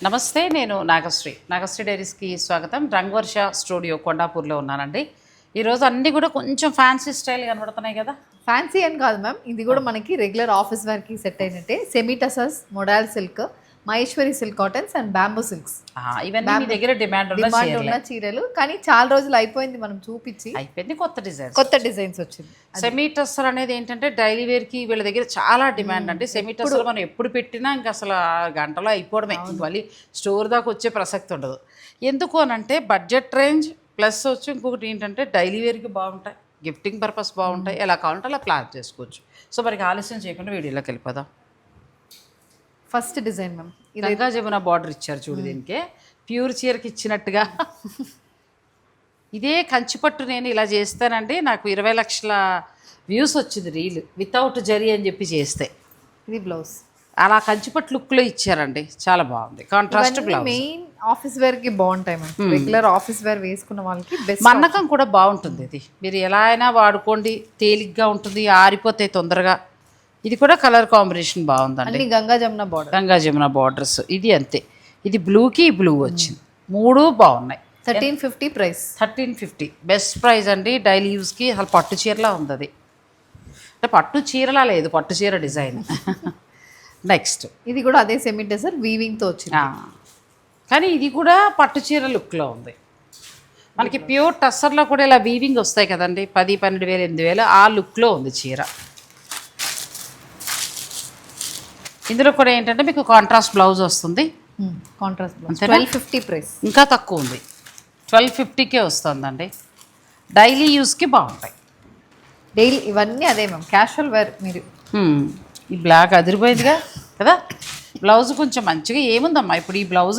నమస్తే, నేను నాగశ్రీ డైరీస్కి స్వాగతం. రంగవర్ష స్టూడియో కొండాపూర్లో ఉన్నానండి. ఈరోజు అన్నీ కూడా కొంచెం ఫ్యాన్సీ స్టైల్ కనబడుతున్నాయి కదా. ఫ్యాన్సీ అని కాదు మ్యామ్, ఇది కూడా మనకి రెగ్యులర్ ఆఫీస్ వేర్కి సెట్ అయినట్టే. Semi tussars, model silk, Maheshwari silk cottons and bamboo silks. ఇవన్నీ మీ దగ్గర డిమాండ్ ఉన్న చీరలు, కానీ చాలా రోజులు అయిపోయింది మనం చూపించి. అయిపోయింది, కొత్త డిజైన్స్ వచ్చింది. సెమీ టస్సర్ అనేది ఏంటంటే డైలీ వేర్కి వీళ్ళ దగ్గర చాలా డిమాండ్ అండి. సెమీ టస్సర్ మనం ఎప్పుడు పెట్టినా ఇంకా అసలు గంటలో అయిపోవడమే, మళ్ళీ స్టోర్ దాకా వచ్చే ప్రసక్తి ఉండదు. ఎందుకు అనంటే బడ్జెట్ రేంజ్ ప్లస్ వచ్చి ఇంకొకటి ఏంటంటే డైలీ వేర్కి బాగుంటాయి, గిఫ్టింగ్ పర్పస్ బాగుంటాయి. ఎలా కావాలంటే అలా ప్లాన్ చేసుకోవచ్చు. సో మనకి ఆలస్యం చేయకుండా వీడియోలోకి వెళ్ళిపోదాం. First design ma'am, Ganga Jamuna border ఇచ్చారు చూడు. దీనికి ప్యూర్ చీరకి ఇచ్చినట్టుగా ఇదే కంచిపట్టు నేను ఇలా చేస్తానండి. నాకు 20 లక్షల వ్యూస్ వచ్చింది రీల్, వితౌట్ జరీ అని చెప్పి చేస్తే. ఇది బ్లౌజ్ అలా కంచిపట్టు లుక్లో ఇచ్చారండి, చాలా బాగుంది. Contrast blouse. మెయిన్ ఆఫీస్ వేర్కి బాగుంటాయి మ్యామ్. రెగ్యులర్ ఆఫీస్ వేర్ వేసుకున్న వాళ్ళకి బెస్ట్. మన్నకం కూడా బాగుంటుంది. ఇది మీరు ఎలా అయినా వాడుకోండి, తేలిగ్గా ఉంటుంది, ఆరిపోతాయి తొందరగా. ఇది కూడా కలర్ కాంబినేషన్ బాగుందండి. గంగా జమున బార్డర్స్. ఇది అంతే, ఇది బ్లూకి బ్లూ వచ్చింది. మూడు బాగున్నాయి. 1350 ప్రైస్. 1350 బెస్ట్ ప్రైస్ అండి. డైలీ యూస్కి అసలు పట్టు చీరలా ఉంది. అది అంటే పట్టు చీరలా లేదు, పట్టు చీర డిజైన్. నెక్స్ట్ ఇది కూడా అదే సెమీ టసర్ వీవింగ్తో వచ్చింది, కానీ ఇది కూడా పట్టు చీర లుక్లో ఉంది. మనకి ప్యూర్ టస్సర్లో కూడా ఇలా వీవింగ్ వస్తాయి కదండి, 10, 12,000, 8,000 ఆ లుక్లో ఉంది చీర. ఇందులో కూడా ఏంటంటే మీకు కాంట్రాస్ట్ బ్లౌజ్ వస్తుంది. Contrast blouse 1250 price. ఇంకా తక్కువ ఉంది, 1250కే వస్తుందండి. డైలీ యూస్కి బాగుంటాయి. డైలీ ఇవన్నీ అదే మ్యామ్, క్యాషువల్ వేర్. మీరు ఈ బ్లాక్ అదిరిపోయిందిగా కదా. బ్లౌజ్ కొంచెం మంచిగా ఏముందమ్మా, ఇప్పుడు ఈ బ్లౌజ్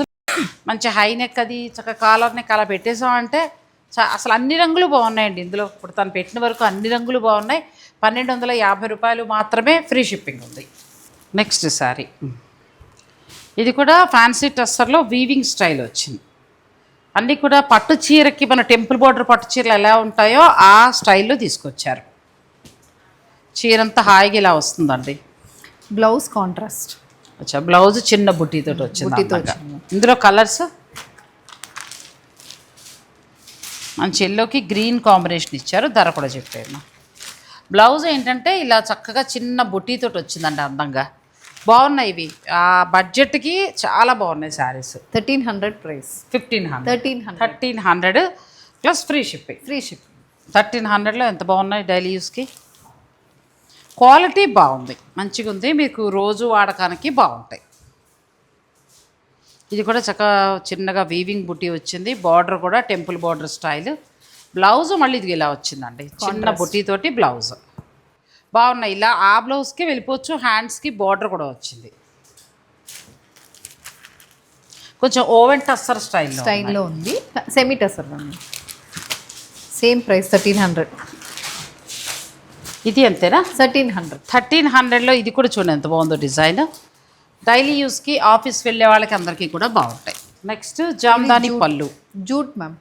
మంచి హై నెక్, అది చక్కగా కాలర్ నెక్ అలా పెట్టేసామంటే అసలు అన్ని రంగులు బాగున్నాయండి ఇందులో. ఇప్పుడు తను పెట్టిన వరకు అన్ని రంగులు బాగున్నాయి. 1250 రూపాయలు మాత్రమే, ఫ్రీ షిప్పింగ్ ఉంది. నెక్స్ట్ శారీ, ఇది కూడా ఫ్యాన్సీ టస్సర్లో వీవింగ్ స్టైల్ వచ్చింది. అన్నీ కూడా పట్టు చీరకి మన టెంపుల్ బోర్డర్ పట్టు చీరలు ఎలా ఉంటాయో ఆ స్టైల్లో తీసుకొచ్చారు. చీరంతా హాయిగా ఇలా వస్తుందండి. Blouse contrast. అచ్చా, బ్లౌజ్ చిన్న బుట్టీతో వచ్చింది. ఇందులో కలర్స్ మంచి ఎల్లోకి గ్రీన్ కాంబినేషన్ ఇచ్చారు. ధర కూడా చెప్పాను. బ్లౌజ్ ఏంటంటే ఇలా చక్కగా చిన్న బుట్టీతో వచ్చిందండి, అందంగా బాగున్నాయి. ఇవి ఆ బడ్జెట్కి చాలా బాగున్నాయి saris. 1300 price. 1300 plus free shipping. 1300లో ఎంత బాగున్నాయి. డైలీ యూస్కి క్వాలిటీ బాగుంది, మంచిగా ఉంది. మీకు రోజు వాడకానికి బాగుంటాయి. ఇది కూడా చక్కగా చిన్నగా వీవింగ్ బుట్టి వచ్చింది. బార్డర్ కూడా టెంపుల్ బార్డర్ స్టైల్. బ్లౌజ్ మళ్ళీ ఇది ఇలా వచ్చిందండి, చిన్న బుట్టితోటి బ్లౌజ్. బాగున్నాయి. ఇలా ఆ బ్లౌజ్కి వెళ్ళిపోవచ్చు. హ్యాండ్స్కి బార్డర్ కూడా వచ్చింది. కొంచెం ఓవెన్ టస్సర్ స్టైల్లో ఉంది. Semi tussar same price 1300. ఇది అంతేనా? 1300లో ఇది కూడా చూడండి ఎంత బాగుందో డిజైన్. డైలీ యూస్కి ఆఫీస్ వెళ్ళే వాళ్ళకి అందరికీ కూడా బాగుంటాయి. నెక్స్ట్ జామ్దాని పళ్ళు. జూట్ మ్యామ్,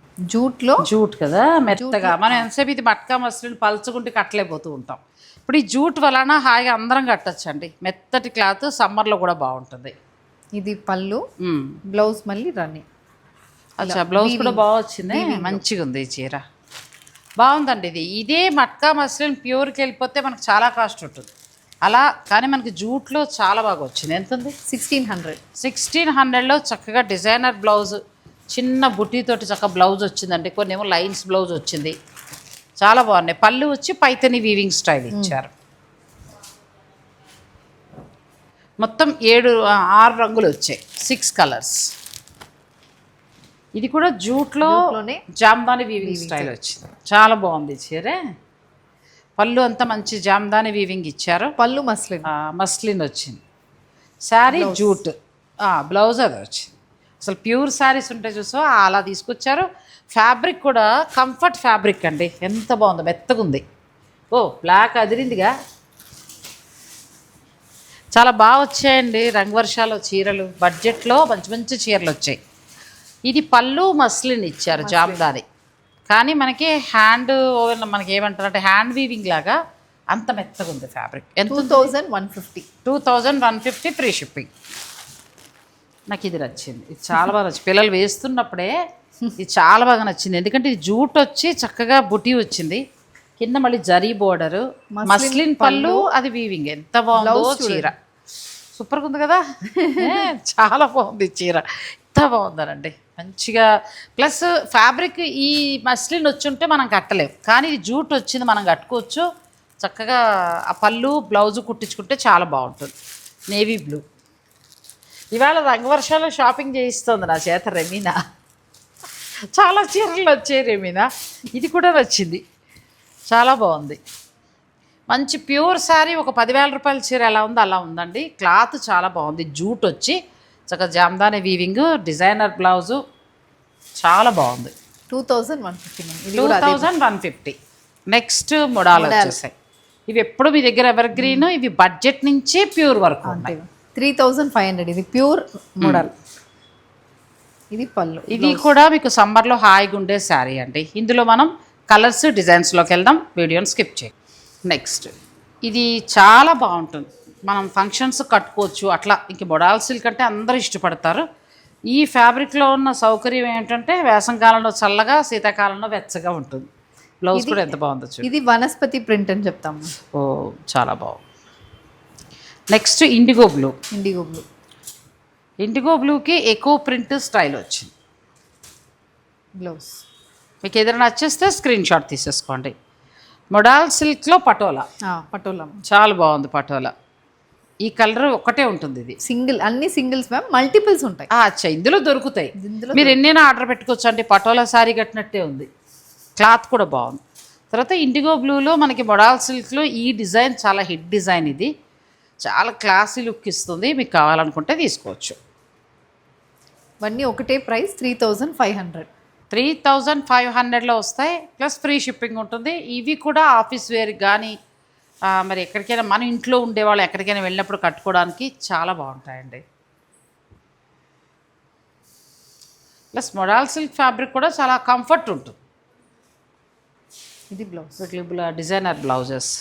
జూట్ కదా, మెత్తగా. మనం ఎంతసేపు ఇది మట్కా మస్లిన్ పలుచుకుంటే కట్టలేకపోతూ ఉంటాం. ఇప్పుడు ఈ జూట్ వలన హాయిగా అందరం కట్టచ్చండి. మెత్తటి క్లాత్, సమ్మర్లో కూడా బాగుంటుంది. ఇది పళ్ళు, బ్లౌజ్ మళ్ళీ రన్నింగ్. అచ్చా, బ్లౌజ్ కూడా బాగా వచ్చింది, మంచిగా ఉంది. ఈ చీర బాగుందండి. ఇదే మట్కా మస్లిన్ ప్యూర్కి వెళ్ళిపోతే మనకు చాలా కాస్ట్ ఉంటుంది అలా, కానీ మనకి జూట్లో చాలా బాగా వచ్చింది. ఎంత ఉంది? 1600లో చక్కగా డిజైనర్ బ్లౌజ్, చిన్న బుట్టీతోటి చక్కగా బ్లౌజ్ వచ్చిందండి. కొన్ని ఏమో లైన్స్ బ్లౌజ్ వచ్చింది, చాలా బాగున్నాయి. పళ్ళు వచ్చి పైతని వీవింగ్ స్టైల్ ఇచ్చారు. మొత్తం 6 రంగులు వచ్చాయి, 6 కలర్స్. ఇది కూడా జూట్లోనే జామ్దాని వీవింగ్ స్టైల్ వచ్చింది, చాలా బాగుంది చీరే. పళ్ళు అంతా మంచి జామ్దాని వీవింగ్ ఇచ్చారు. పళ్ళు మస్లిన్ వచ్చింది. శారీ జూట్, బ్లౌజ్ అది వచ్చింది. అసలు ప్యూర్ శారీస్ ఉంటాయి చూసో అలా తీసుకొచ్చారు. ఫ్యాబ్రిక్ కూడా కంఫర్ట్ ఫ్యాబ్రిక్ అండి, ఎంత బాగుందో, మెత్తగా ఉంది. బ్లాక్ అదిరిందిగా. చాలా బాగా వచ్చాయండి రంగవర్షాలు చీరలు. బడ్జెట్లో మంచి మంచి చీరలు వచ్చాయి. ఇది పళ్ళు మస్లిన్ ఇచ్చారు జామ్దాని, కానీ మనకి హ్యాండ్ మనకి ఏమంటారంటే హ్యాండ్ వీవింగ్ లాగా అంత మెత్తగా ఉంది ఫ్యాబ్రిక్. ఎంత? 2150. 2150 ఫ్రీ షిప్పింగ్. నాకు ఇది నచ్చింది, ఇది చాలా బాగా నచ్చింది. పిల్లలు వేస్తున్నప్పుడే ఇది చాలా బాగా నచ్చింది. ఎందుకంటే ఇది జూట్ వచ్చి చక్కగా బుటీ వచ్చింది, కింద మళ్ళీ జరీ బోర్డరు, మస్లిన్ పళ్ళు, అది వీవింగ్. ఎంత బాగుందో చీర, సూపర్గా ఉంది కదా. చాలా బాగుంది చీర, ఎంత బాగుందనండి మంచిగా. ప్లస్ ఫ్యాబ్రిక్ ఈ మస్లిన్ వచ్చి ఉంటే మనం కట్టలేము, కానీ ఇది జూట్ వచ్చింది, మనం కట్టుకోవచ్చు చక్కగా. ఆ పళ్ళు బ్లౌజు కుట్టించుకుంటే చాలా బాగుంటుంది. Navy blue. ఇవాళ రంగవర్షాలు షాపింగ్ చేయిస్తుంది నా చేత రెమీనా. చాలా చీరలు వచ్చాయి రెమీనా. ఇది కూడా నచ్చింది, చాలా బాగుంది. మంచి ప్యూర్ శారీ, ఒక 10,000 రూపాయల చీర ఎలా ఉందో అలా ఉందండి. క్లాత్ చాలా బాగుంది, జూట్ వచ్చి చక్కగా జామ్దాని వీవింగ్, డిజైనర్ బ్లౌజు, చాలా బాగుంది. 2150. 2150. నెక్స్ట్ మోడల్ వచ్చేసాయి. ఇవి ఎప్పుడు మీ దగ్గర ఎవర్ గ్రీన్, ఇవి బడ్జెట్ నుంచి ప్యూర్ వరకు ఉన్నాయి. 3500. ఇది ప్యూర్ మోడల్. ఇది పళ్ళు. ఇది కూడా మీకు సమ్మర్లో హాయిగా ఉండే శారీ అండి. ఇందులో మనం కలర్స్ డిజైన్స్లోకి వెళ్దాం, వీడియోని స్కిప్ చేయి. నెక్స్ట్ ఇది చాలా బాగుంటుంది, మనం ఫంక్షన్స్ కట్టుకోవచ్చు అట్లా. ఇంక బొడాల్ సిల్క్ అంటే అందరూ ఇష్టపడతారు. ఈ ఫ్యాబ్రిక్లో ఉన్న సౌకర్యం ఏంటంటే వేసంకాలంలో చల్లగా, శీతాకాలంలో వెచ్చగా ఉంటుంది. బ్లౌజ్ కూడా ఎంత బాగుందో చూడు. ఇది వనస్పతి ప్రింట్ అని చెప్తాము. ఓ చాలా బాగుంది. Next IndiGo blue. IndiGo blue. IndiGo బ్లూకి ఎకో ప్రింట్ స్టైల్ వచ్చింది. బ్లౌజ్ మీకు ఏదైనా నచ్చేస్తే స్క్రీన్ షాట్ తీసేసుకోండి. మొడాల్ సిల్క్లో పటోలా. పటోలా చాలా బాగుంది పటోలా. ఈ కలర్ ఒక్కటే ఉంటుంది, ఇది సింగిల్, అన్ని సింగిల్స్ మ్యామ్, మల్టిపుల్స్ ఉంటాయి. అచ్చా, ఇందులో దొరుకుతాయి. మీరు ఎన్నైనా ఆర్డర్ పెట్టుకోవచ్చు అండి. పటోలా శారీ కట్టినట్టే ఉంది, క్లాత్ కూడా బాగుంది. తర్వాత ఇండిగో బ్లూలో మనకి మొడాల్ సిల్క్లో ఈ డిజైన్ చాలా హిట్ డిజైన్. ఇది చాలా క్లాసీ లుక్ ఇస్తుంది, మీకు కావాలనుకుంటే తీసుకోవచ్చు. ఇవన్నీ ఒకటే ప్రైస్ 3500. 3500లో వస్తాయి, ప్లస్ ఫ్రీ షిప్పింగ్ ఉంటుంది. ఇవి కూడా ఆఫీస్ వేర్కి కానీ మరి ఎక్కడికైనా మన ఇంట్లో ఉండేవాళ్ళు ఎక్కడికైనా వెళ్ళినప్పుడు కట్టుకోవడానికి చాలా బాగుంటాయండి. ప్లస్ మొడాల్ సిల్క్ ఫ్యాబ్రిక్ కూడా చాలా కంఫర్ట్ ఉంటుంది. ఇది బ్లౌజ్, డిజైనర్ బ్లౌజెస్.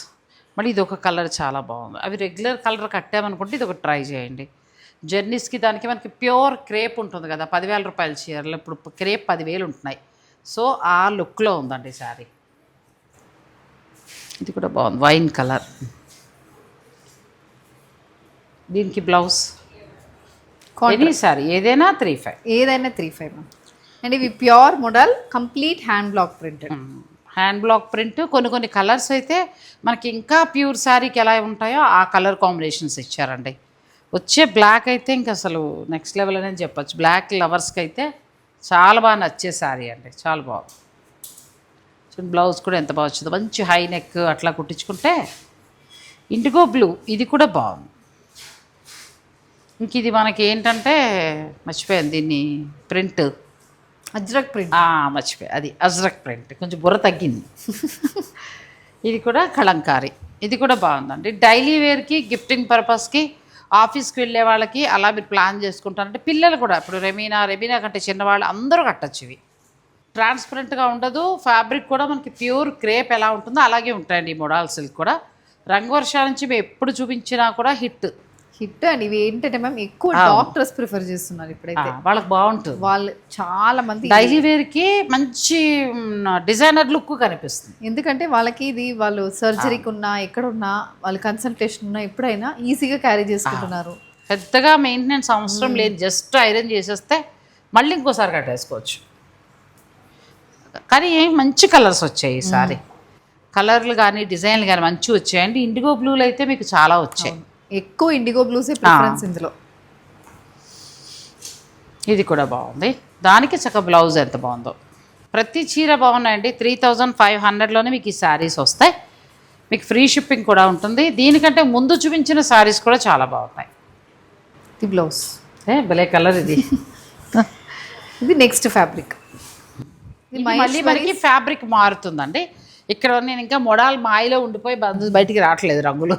మళ్ళీ ఇది ఒక కలర్ చాలా బాగుంది. అవి రెగ్యులర్ కలర్ కట్టామనుకుంటే ఇది ఒకటి ట్రై చేయండి. జర్నీస్కి దానికి మనకి ప్యూర్ క్రేప్ ఉంటుంది కదా, 10,000 రూపాయల చీరలు ఇప్పుడు క్రేప్ 10,000 ఉంటున్నాయి. సో ఆ లుక్లో ఉందండి శారీ. ఇది కూడా బాగుంది, వైన్ కలర్. దీనికి బ్లౌజ్ ఎనీ శారీ ఏదైనా 3500. ఏదైనా 3500. అండ్ ఇవి pure model, complete hand block printed. Hand black print. కొన్ని కలర్స్ అయితే మనకి ఇంకా ప్యూర్ శారీకి ఎలా ఉంటాయో ఆ కలర్ కాంబినేషన్స్ ఇచ్చారండి. వచ్చే బ్లాక్ అయితే ఇంక అసలు నెక్స్ట్ లెవెల్ అనేది చెప్పచ్చు. బ్లాక్ లవర్స్కి అయితే చాలా బాగా నచ్చే శారీ అండి, చాలా బాగుంది. చూడండి బ్లౌజ్ కూడా ఎంత బాగా వచ్చిందో, మంచి హై నెక్ అట్లా కుట్టించుకుంటే. ఇండిగో బ్లూ, ఇది కూడా బాగుంది. ఇంక ఇది మనకి ఏంటంటే మర్చిపోయాను దీన్ని, ప్రింట్ అజ్రక్ ప్రింట్. మర్చిపోయా, అది అజ్రక్ ప్రింట్, కొంచెం బుర్ర తగ్గింది. ఇది కూడా కలంకారీ. ఇది కూడా బాగుందండి. డైలీ వేర్కి, గిఫ్టింగ్ పర్పస్కి, ఆఫీస్కి వెళ్ళే వాళ్ళకి అలా మీరు ప్లాన్ చేసుకుంటారంటే పిల్లలు కూడా ఇప్పుడు రెమీనా కంటే చిన్నవాళ్ళు అందరూ కట్టచ్చు. ఇవి ట్రాన్స్పరెంట్గా ఉండదు, ఫ్యాబ్రిక్ కూడా మనకి ప్యూర్ క్రేప్ ఎలా ఉంటుందో అలాగే ఉంటాయండి. ఈ మొడాల్ సిల్క్ కూడా రంగవర్షాల నుంచి మేము ఎప్పుడు చూపించినా కూడా హిట్. అండ్ ఇవి ఏంటంటే మ్యామ్ ఎక్కువ డాక్టర్స్ ప్రిఫర్ చేస్తున్నారు ఇప్పుడైతే, వాళ్ళకి బాగుంటుంది. వాళ్ళు చాలా మంది డైలీ వేర్కి మంచి డిజైనర్ లుక్ కనిపిస్తుంది. ఎందుకంటే వాళ్ళకి ఇది వాళ్ళు సర్జరీకి ఉన్నా ఎక్కడున్నా వాళ్ళు కన్సల్టేషన్ ఉన్నా ఎప్పుడైనా ఈజీగా క్యారీ చేసుకుంటున్నారు. పెద్దగా మెయింటెనెన్స్ అవసరం లేదు, జస్ట్ ఐరన్ చేసేస్తే మళ్ళీ ఇంకోసారి కట్టేసుకోవచ్చు. కానీ మంచి కలర్స్ వచ్చాయి ఈసారి, కలర్లు కానీ డిజైన్లు కానీ మంచిగా వచ్చాయండి. ఇండిగో బ్లూలు అయితే మీకు చాలా వచ్చాయి, ఎక్కువ ఇండిగో బ్లూసే ప్రిఫరెన్స్ ఇందులో. ఇది కూడా బాగుంది, దానికి చక్క బ్లౌజ్ ఎంత బాగుందో. ప్రతి చీర బాగున్నాయండి. 3500లోనే మీకు ఈ శారీస్ వస్తాయి. మీకు ఫ్రీ షిప్పింగ్ కూడా ఉంటుంది. దీనికంటే ముందు చూపించిన శారీస్ కూడా చాలా బాగున్నాయి. ఇది బ్లౌజ్, భలే కలర్ ఇది. ఇది నెక్స్ట్ ఫ్యాబ్రిక్. మళ్ళీ మనకి ఫ్యాబ్రిక్ మారుతుందండి. ఇక్కడ నేను ఇంకా మొడాల్ మాయలో ఉండిపోయి బయటికి రావట్లేదు రంగులు.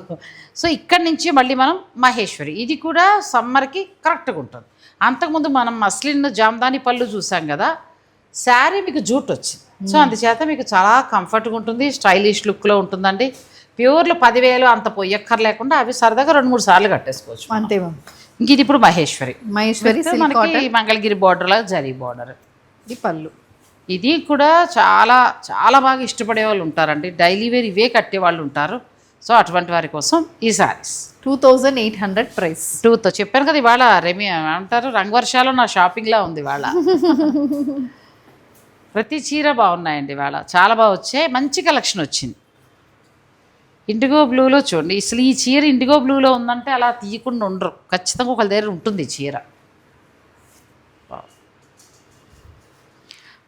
సో ఇక్కడ నుంచి మళ్ళీ మనం మహేశ్వరి, ఇది కూడా సమ్మర్కి కరెక్ట్గా ఉంటుంది. అంతకుముందు మనం మస్లిన్ జామ్దాని పళ్ళు చూసాం కదా, శారీ మీకు జూట్ వచ్చింది. సో అందుచేత మీకు చాలా కంఫర్ట్గా ఉంటుంది, స్టైలిష్ లుక్లో ఉంటుందండి. ప్యూర్లు 10,000 అంత పొయ్యక్కర్ లేకుండా అవి సరదాగా 2-3 సార్లు కట్టేసుకోవచ్చు. అంతే. ఇంక ఇది ఇప్పుడు మహేశ్వరి మహేశ్వరి With సిల్క్ మనకి కాటన్. మంగళగిరి బార్డర్ లాగా జరీ బార్డర్. ఇది పళ్ళు. ఇది కూడా చాలా చాలా బాగా ఇష్టపడే వాళ్ళు ఉంటారండి, డైలీ వేర్ ఇవే కట్టే వాళ్ళు ఉంటారు. సో అటువంటి వారి కోసం ఈ సారీస్ 2800 ప్రైస్. 2తో చెప్పాను కదా ఇవాళ రెమి ఏమంటారు రంగవర్షాలు నా షాపింగ్లా ఉంది ఇవాళ. ప్రతి చీర బాగున్నాయండి ఇవాళ, చాలా బాగా వచ్చాయి, మంచి కలెక్షన్ వచ్చింది. ఇండిగో బ్లూలో చూడండి, అసలు ఈ చీర ఇండిగో బ్లూలో ఉందంటే అలా తీయకుండా ఉండరు, ఖచ్చితంగా ఒకళ్ళ దగ్గర ఉంటుంది ఈ చీర.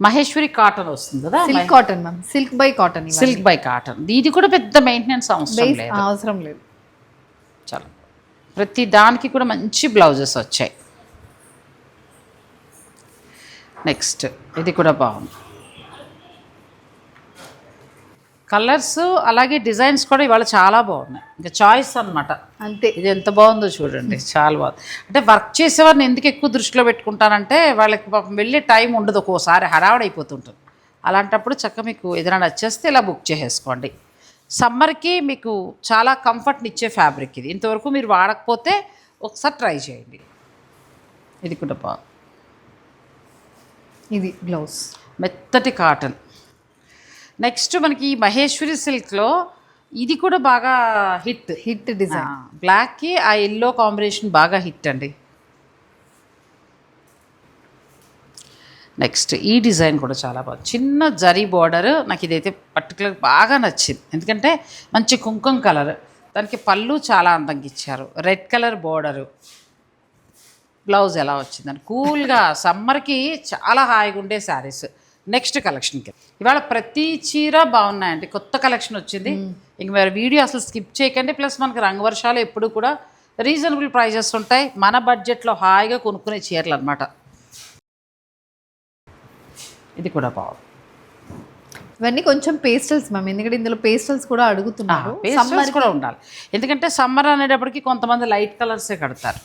మహేశ్వరి కాటన్ వస్తుంది కదా, silk cotton ma'am, silk by cotton. Silk by cotton. ఇది కూడా పెద్ద మెయింటెనెన్స్ అవసరం లేదు, అవసరం లేదు. చాలా ప్రతి దానికి కూడా మంచి బ్లౌజెస్ వచ్చాయి. నెక్స్ట్ ఇది కూడా బాగుంది, కలర్స్ అలాగే డిజైన్స్ కూడా ఇవాళ చాలా బాగున్నాయి. ఇంకా చాయిస్ అనమాట అంతే. ఇది ఎంత బాగుందో చూడండి, చాలా బాగుంది. అంటే వర్క్ చేసేవారిని ఎందుకు ఎక్కువ దృష్టిలో పెట్టుకుంటానంటే వాళ్ళకి పాపం వెళ్ళే టైం ఉండదు, ఒక్కోసారి హడావడైపోతుంటుంది. అలాంటప్పుడు చక్కగా మీకు ఏదైనా నచ్చేస్తే ఇలా బుక్ చేసేసుకోండి. సమ్మర్కి మీకు చాలా కంఫర్ట్ని ఇచ్చే ఫ్యాబ్రిక్ ఇది, ఇంతవరకు మీరు వాడకపోతే ఒకసారి ట్రై చేయండి. ఇది కూడా బాగుంది. ఇది బ్లౌజ్ మెత్తటి కాటన్. నెక్స్ట్ మనకి ఈ మహేశ్వరి సిల్క్లో ఇది కూడా బాగా హిట్ డిజైన్. బ్లాక్కి ఆ ఎల్లో కాంబినేషన్ బాగా హిట్ అండి. నెక్స్ట్ ఈ డిజైన్ కూడా చాలా బాగుంది, చిన్న జరీ బార్డర్. నాకు ఇదైతే పర్టికులర్ బాగా నచ్చింది, ఎందుకంటే మంచి కుంకుమ కలర్, దానికి పళ్ళు చాలా అందంగా ఇచ్చారు, రెడ్ కలర్ బార్డరు. బ్లౌజ్ ఎలా వచ్చిందని కూల్గా సమ్మర్కి చాలా హాయిగా ఉండే శారీస్. నెక్స్ట్ కలెక్షన్కి ఇవాళ ప్రతి చీర బాగున్నాయండి, కొత్త కలెక్షన్ వచ్చింది. ఇంక మీరు వీడియో అసలు స్కిప్ చేయకండి. ప్లస్ మనకి రంగవర్షాలు ఎప్పుడు కూడా రీజనబుల్ ప్రైజెస్ ఉంటాయి, మన బడ్జెట్లో హాయిగా కొనుక్కునే చీరలు అనమాట. ఇది కూడా బాగుంది. ఇవన్నీ కొంచెం పేస్టల్స్ మ్యామ్, ఎందుకంటే ఇందులో పేస్టల్స్ కూడా అడుగుతున్నారు. పేస్టల్స్ కూడా ఉండాలి, ఎందుకంటే సమ్మర్ అనేటప్పటికి కొంతమంది లైట్ కలర్సే కడతారు.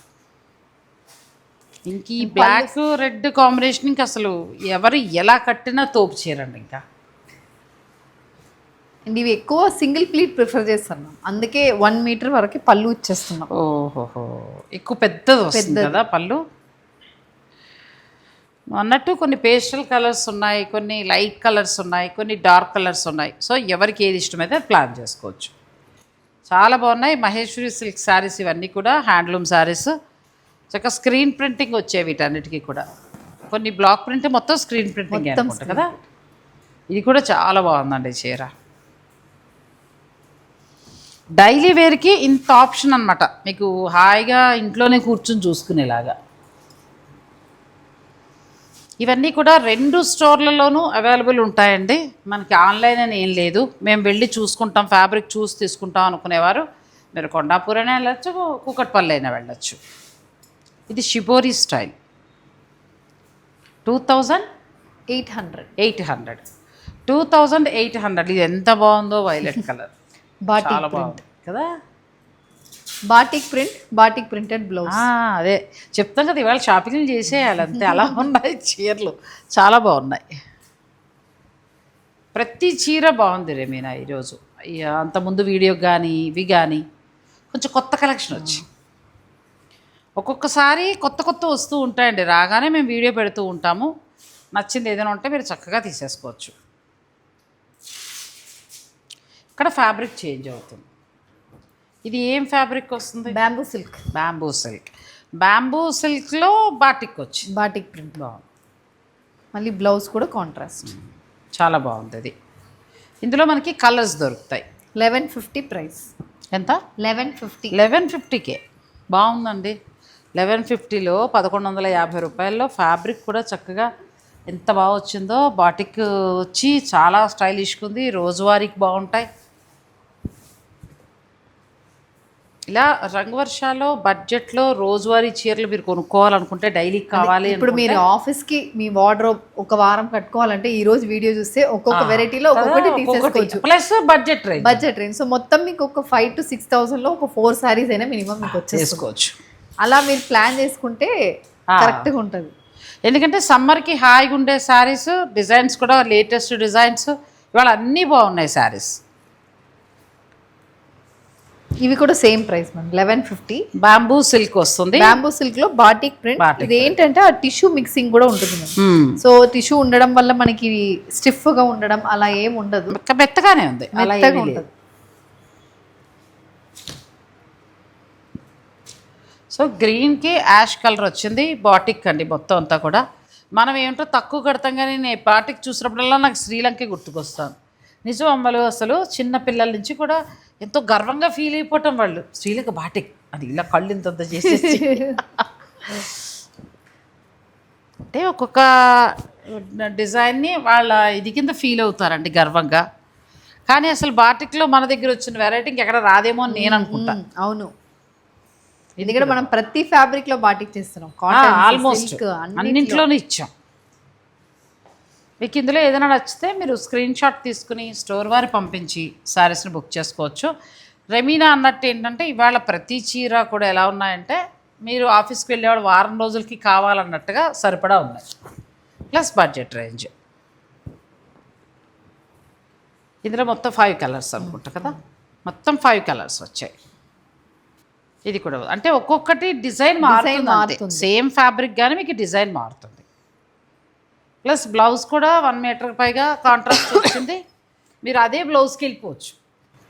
ఇంక ఈ బ్లాక్ రెడ్ కాంబినేషన్ ఇంకా అసలు ఎవరు ఎలా కట్టినా తోపు చీరండి. ఇంకా అండ్ ఇవి ఎక్కువ సింగిల్ ప్లీట్ ప్రిఫర్ చేస్తున్నాం, అందుకే 1 మీటర్ వరకు పళ్ళు ఇచ్చేస్తున్నాం. ఓహోహో, ఎక్కువ పెద్దది వస్తుంది కదా పళ్ళు. అన్నట్టు కొన్ని పేస్టల్ కలర్స్ ఉన్నాయి, కొన్ని లైట్ కలర్స్ ఉన్నాయి, కొన్ని డార్క్ కలర్స్ ఉన్నాయి. సో ఎవరికి ఏది ఇష్టమైతే ప్లాన్ చేసుకోవచ్చు. చాలా బాగున్నాయి మహేశ్వరి సిల్క్ శారీస్, ఇవన్నీ కూడా హ్యాండ్లూమ్ శారీస్. చక్కగా స్క్రీన్ ప్రింటింగ్ వచ్చేవి వీటన్నిటికీ కూడా, కొన్ని బ్లాక్ ప్రింట్, మొత్తం స్క్రీన్ ప్రింటింగ్ అనుకుంటా కదా. ఇది కూడా చాలా బాగుందండి చీర, డైలీ వేర్కి ఇంత ఆప్షన్ అనమాట, మీకు హాయిగా ఇంట్లోనే కూర్చొని చూసుకునేలాగా. ఇవన్నీ కూడా 2 స్టోర్లలోనూ అవైలబుల్ ఉంటాయండి, మనకి ఆన్లైన్ అని ఏం లేదు. మేము వెళ్ళి చూసుకుంటాం, ఫ్యాబ్రిక్ చూసి తీసుకుంటాం అనుకునేవారు మీరు కొండాపూర్ అయినా వెళ్ళచ్చు, కూకట్పల్లి అయినా వెళ్ళచ్చు. ఇది షిబోరి స్టైల్ 2800. 2800. ఇది ఎంత బాగుందో, వైలెట్ కలర్ చాలా బాగుంది కదా. Batik printed blouse. అదే చెప్తాం కదా, ఇవాళ షాపింగ్లు చేసేయాలి అంతే, అలా ఉన్నాయి చీరలు, చాలా బాగున్నాయి. ప్రతి చీర బాగుంది రేమీనా ఈరోజు. అంతకుముందు వీడియో కానీ ఇవి కానీ కొంచెం కొత్త కలెక్షన్ వచ్చి, ఒక్కొక్కసారి కొత్త వస్తూ ఉంటాయండి, రాగానే మేము వీడియో పెడుతూ ఉంటాము. నచ్చింది ఏదైనా ఉంటే మీరు చక్కగా తీసేసుకోవచ్చు. ఇక్కడ ఫ్యాబ్రిక్ చేంజ్ అవుతుంది. ఇది ఏం ఫ్యాబ్రిక్ వస్తుంది? Bamboo silk. బ్యాంబూ సిల్క్లో బాటిక్ వచ్చింది, బాటిక్ ప్రింట్ బాగుంది. మళ్ళీ బ్లౌజ్ కూడా కాంట్రాస్ట్, చాలా బాగుంది. ఇది ఇందులో మనకి కలర్స్ దొరుకుతాయి. 1150 ప్రైస్. ఎంత? 1150కే బాగుందండి. 1150లో 1150 రూపాయల్లో ఫ్యాబ్రిక్ కూడా చక్కగా ఎంత బాగా వచ్చిందో. బాటిక్ వచ్చి చాలా స్టైలిష్గా ఉంది, రోజువారీకి బాగుంటాయి. ఇలా రంగవర్షాలో బడ్జెట్లో రోజువారీ చీరలు మీరు కొనుక్కోవాలనుకుంటే, డైలీకి కావాలి ఇప్పుడు మీరు ఆఫీస్కి మీ వార్డ్రోబ్ ఒక వారం కట్టుకోవాలంటే ఈ రోజు వీడియో చూస్తే ఒక్కొక్క వెరైటీలో ఒక్కొక్కటి తీసేసుకోవచ్చు. Plus budget range. సో మొత్తం మీకు ఒక 5,000 to 6,000 లో ఒక 4 సారీస్ అయినా మినిమం మీకు వచ్చేసుకోవచ్చు. అలా మీరు ప్లాన్ చేసుకుంటే కరెక్ట్గా ఉంటుంది. ఎందుకంటే సమ్మర్కి హాయిగా ఉండే శారీస్, డిజైన్స్ కూడా లేటెస్ట్ డిజైన్స్ ఇవాళ అన్నీ బాగున్నాయి శారీస్. ఇవి కూడా same price ma'am 1150. Bamboo silk వస్తుంది. బ్యాంబూ సిల్క్ లో బాటిక్ ప్రింట్. ఇది ఏంటంటే ఆ టిష్యూ మిక్సింగ్ కూడా ఉంటుంది మ్యామ్. సో టిష్యూ ఉండడం వల్ల మనకి స్టిఫ్ గా ఉండడం అలా ఏం ఉండదు, మెత్తగానే ఉంది, మెత్తగా ఉంటుంది. సో గ్రీన్కి యాష్ కలర్ వచ్చింది. బాటిక్ అండి మొత్తం అంతా కూడా. మనం ఏమిటో తక్కువ కడతాం కానీ నేను బాటిక్ చూసినప్పుడల్లా నాకు శ్రీలంకే గుర్తుకొస్తాను. నిజం అమ్మలు, అసలు చిన్న పిల్లల నుంచి కూడా ఎంతో గర్వంగా ఫీల్ అయిపోవటం వాళ్ళు. శ్రీలంక బాటిక్ అది ఇలా కళ్ళు ఇంత చేసేసి అంటే ఒక్కొక్క డిజైన్ని వాళ్ళ ఇది కింద ఫీల్ అవుతారండి గర్వంగా. కానీ అసలు బాటిక్లో మన దగ్గర వచ్చిన వెరైటీ ఎక్కడ రాదేమో అని నేను అనుకుంటాను. అవును, ఎందుకంటే మనం ప్రతి ఫ్యాబ్రిక్ లో బాటిక్ చేస్తున్నాం, ఆల్మోస్ట్ అన్నింట్లోనే ఇచ్చాం. మీకు ఇందులో ఏదైనా నచ్చితే మీరు స్క్రీన్ షాట్ తీసుకుని స్టోర్ వారి పంపించి శారీస్ని బుక్ చేసుకోవచ్చు. రెమీనా అన్నట్టు ఏంటంటే ఇవాళ ప్రతి చీర కూడా ఎలా ఉన్నాయంటే మీరు ఆఫీస్కి వెళ్ళేవాళ్ళు వారం రోజులకి కావాలన్నట్టుగా సరిపడా ఉన్నాయి, ప్లస్ బడ్జెట్ రేంజ్. ఇందులో మొత్తం 5 కలర్స్ అనుకుంటా కదా, మొత్తం 5 కలర్స్ వచ్చాయి. ఇది కూడా అంటే ఒక్కొక్కటి డిజైన్ మారుతుంది, సేమ్ ఫ్యాబ్రిక్ కానీ మీకు డిజైన్ మారుతుంది. ప్లస్ బ్లౌజ్ కూడా 1 మీటర్ పైగా కాంట్రాస్ట్ వచ్చింది. మీరు అదే బ్లౌజ్కి వెళ్ళిపోవచ్చు.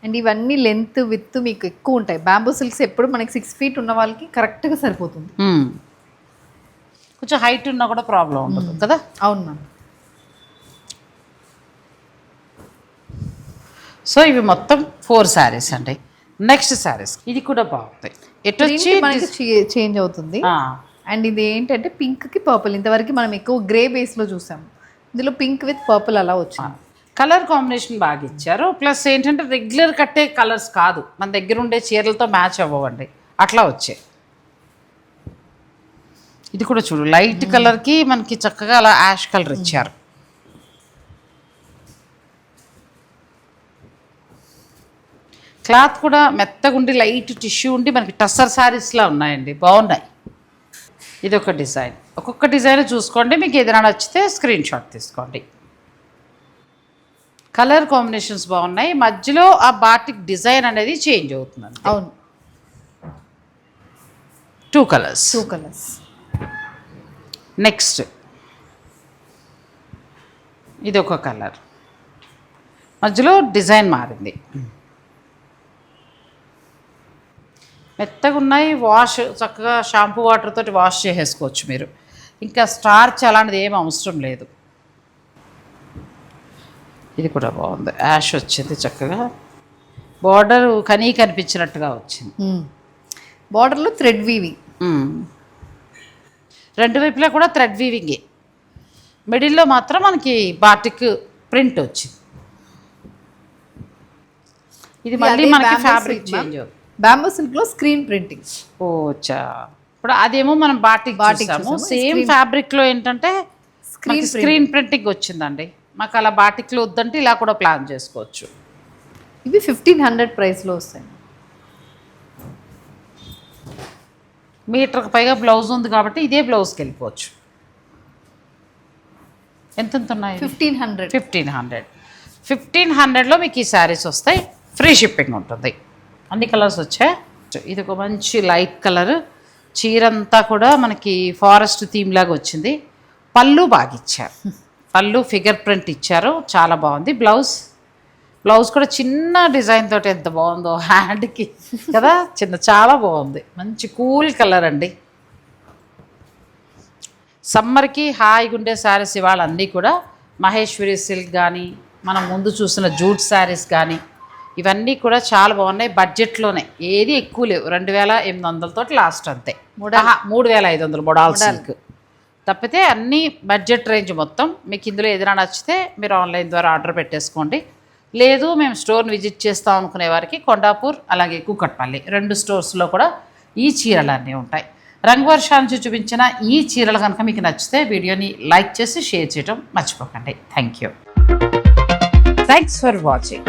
అండ్ ఇవన్నీ లెంత్ విత్ మీకు ఎక్కువ ఉంటాయి. బ్యాంబూ సిల్క్స్ ఎప్పుడు మనకి 6 ఫీట్ ఉన్న వాళ్ళకి కరెక్ట్గా సరిపోతుంది. కొంచెం హైట్ ఉన్నా కూడా ప్రాబ్లం ఉండదు కదా. అవును మ్యామ్. సో ఇవి మొత్తం 4 శారీస్ అండి. నెక్స్ట్ శారీస్ ఇది కూడా బాగుంది. ఎటు వచ్చి మనకి చేంజ్ అవుతుంది. అండ్ ఇది ఏంటంటే పింక్ కి పర్పుల్. ఇంతవరకు మనం ఎక్కువ గ్రే బేస్ లో చూసాం, ఇందులో పింక్ విత్ పర్పుల్ అలా వచ్చింది. కలర్ కాంబినేషన్ బాగా ఇచ్చారు. ప్లస్ ఏంటంటే రెగ్యులర్ కట్టే కలర్స్ కాదు, మన దగ్గర ఉండే చీరలతో మ్యాచ్ అవ్వండి, అట్లా వచ్చాయి. ఇది కూడా చూడు లైట్ కలర్కి మనకి చక్కగా అలా యాష్ కలర్ ఇచ్చారు. క్లాత్ కూడా మెత్తగా ఉండి లైట్ టిష్యూ ఉండి మనకి టస్సర్ శారీస్లా ఉన్నాయండి, బాగున్నాయి. ఇది ఒక డిజైన్. ఒక్కొక్క డిజైన్ చూసుకోండి, మీకు ఏదైనా నచ్చితే స్క్రీన్ షాట్ తీసుకోండి. కలర్ కాంబినేషన్స్ బాగున్నాయి. మధ్యలో ఆ బాటిక్ డిజైన్ అనేది చేంజ్ అవుతుంది. అవును, 2 కలర్స్. నెక్స్ట్ ఇది ఒక కలర్, మధ్యలో డిజైన్ మారింది. మెత్తగా ఉన్నాయి. వాష్ చక్కగా షాంపూ వాటర్ తోటి వాష్ చేసేసుకోవచ్చు మీరు. ఇంకా స్టార్చ్ అలాంటిది ఏం అవసరం లేదు. ఇది కూడా బాగుంది, యాష్ వచ్చింది చక్కగా. బార్డర్ కనిపించినట్టుగా వచ్చింది. బార్డర్లో థ్రెడ్ వీవింగ్, 2 వైపులా కూడా థ్రెడ్ వీవింగే. మిడిల్లో మాత్రం మనకి బాటిక్ ప్రింట్ వచ్చింది. ఇది మళ్ళీ మనకి ఫ్యాబ్రిక్ చేంజ్ అవుతుంది. బ్యాంబూ సిల్క్ లో స్క్రీన్ ప్రింటింగ్. ఓచా, ఇప్పుడు అదేమో మనం బాటిక్ చూసాము. సేమ్ ఫ్యాబ్రిక్ లో ఏంటంటే స్క్రీన్ ప్రింటింగ్ వచ్చిందండి. మాకు అలా బాటిక్లో వద్దంటే ఇలా కూడా ప్లాన్ చేసుకోవచ్చు. ఇవి 1500 ప్రైస్లో వస్తాయి. మీటర్కి పైగా బ్లౌజ్ ఉంది కాబట్టి ఇదే బ్లౌజ్కి వెళ్ళిపోవచ్చు. ఎంత ఉన్నాయి? 1500. 1500లో మీకు ఈ శారీస్ వస్తాయి. ఫ్రీ షిప్పింగ్ ఉంటుంది. అన్ని కలర్స్ వచ్చాయి. ఇది ఒక మంచి లైట్ కలర్. చీరంతా కూడా మనకి ఫారెస్ట్ థీమ్ లాగా వచ్చింది. పళ్ళు బాగా ఇచ్చారు, పళ్ళు ఫిగర్ ప్రింట్ ఇచ్చారు, చాలా బాగుంది. బ్లౌజ్ కూడా చిన్న డిజైన్ తోటి ఎంత బాగుందో హ్యాండ్కి కదా, చాలా బాగుంది. మంచి కూల్ కలర్ అండి. సమ్మర్కి హాయిగా ఉండే శారీస్ ఇవాళ అన్నీ కూడా మహేశ్వరి సిల్క్ కానీ మనం ముందు చూసిన జూట్ శారీస్ కానీ ఇవన్నీ కూడా చాలా బాగున్నాయి. బడ్జెట్లోనే, ఏది ఎక్కువ లేవు. 2800 తోటి లాస్ట్, అంతే. 3500 మోడల్ సిల్క్ తప్పితే అన్నీ బడ్జెట్ రేంజ్ మొత్తం. మీకు ఇందులో ఏదైనా నచ్చితే మీరు ఆన్లైన్ ద్వారా ఆర్డర్ పెట్టేసుకోండి. లేదు మేము స్టోర్ని విజిట్ చేస్తాం అనుకునే వారికి కొండాపూర్ అలాగే కూకట్పల్లి 2 స్టోర్స్లో కూడా ఈ చీరలన్నీ ఉంటాయి. రంగవర్షానికి చూపించిన ఈ చీరలు కనుక మీకు నచ్చితే వీడియోని లైక్ చేసి షేర్ చేయడం మర్చిపోకండి. Thank you. Thanks for watching.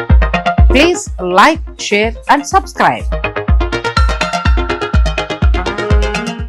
Please like, share and subscribe.